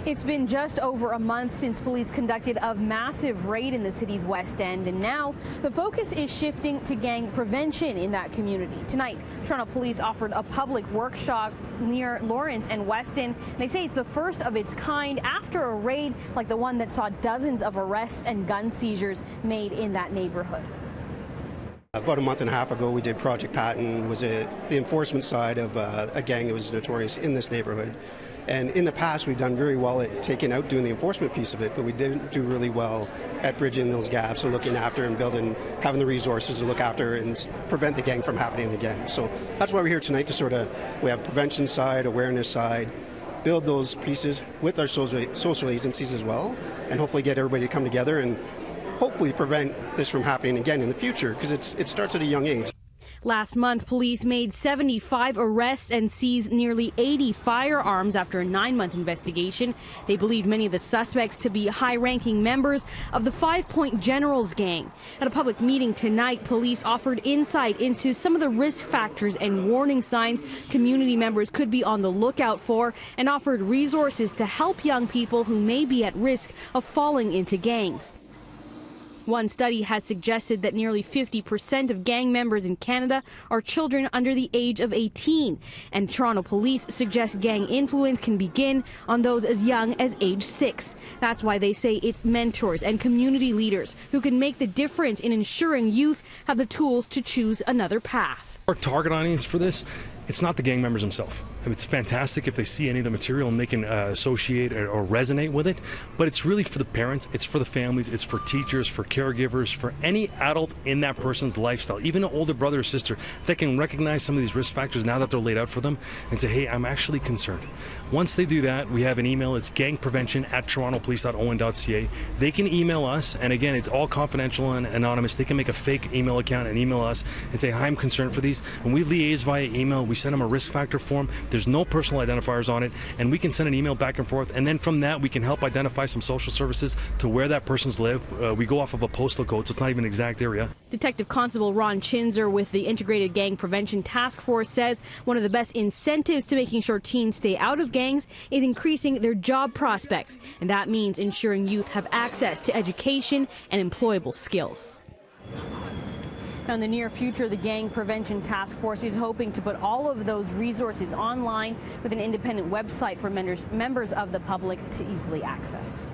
It's been just over a month since police conducted a massive raid in the city's West End, and now the focus is shifting to gang prevention in that community. Tonight, Toronto Police offered a public workshop near Lawrence and Weston. They say it's the first of its kind after a raid like the one that saw dozens of arrests and gun seizures made in that neighborhood. About a month and a half ago, we did Project Patton, was the enforcement side of a gang that was notorious in this neighborhood. And in the past, we've done very well at doing the enforcement piece of it, but we didn't do really well at bridging those gaps and looking after and having the resources to look after and prevent the gang from happening again. So that's why we're here tonight to we have prevention side, awareness side, build those pieces with our social agencies as well, and hopefully get everybody to come together and hopefully prevent this from happening again in the future, because it starts at a young age. Last month, police made 75 arrests and seized nearly 80 firearms after a 9-month investigation. They believed many of the suspects to be high-ranking members of the Five Point Generals gang. At a public meeting tonight, police offered insight into some of the risk factors and warning signs community members could be on the lookout for, and offered resources to help young people who may be at risk of falling into gangs. One study has suggested that nearly 50% of gang members in Canada are children under the age of 18. And Toronto Police suggest gang influence can begin on those as young as age 6. That's why they say it's mentors and community leaders who can make the difference in ensuring youth have the tools to choose another path. Our target audience for this, it's not the gang members themselves. I mean, it's fantastic if they see any of the material and they can associate or resonate with it, but it's really for the parents, it's for the families, it's for teachers, for caregivers, for any adult in that person's lifestyle, even an older brother or sister that can recognize some of these risk factors now that they're laid out for them and say, hey, I'm actually concerned. Once they do that, we have an email. It's gangprevention@torontopolice.on.ca. They can email us, and again, it's all confidential and anonymous. They can make a fake email account and email us and say, hi, I'm concerned for these, and we liaise via email. We send them a risk factor form. There's no personal identifiers on it, and we can send an email back and forth, and then from that we can help identify some social services to where that person's live. We go off of a postal code, so it's not even an exact area. Detective Constable Ron Chinzer with the Integrated Gang Prevention Task Force says one of the best incentives to making sure teens stay out of gangs is increasing their job prospects, and that means ensuring youth have access to education and employable skills. Now, in the near future, the Gang Prevention Task Force is hoping to put all of those resources online with an independent website for members of the public to easily access.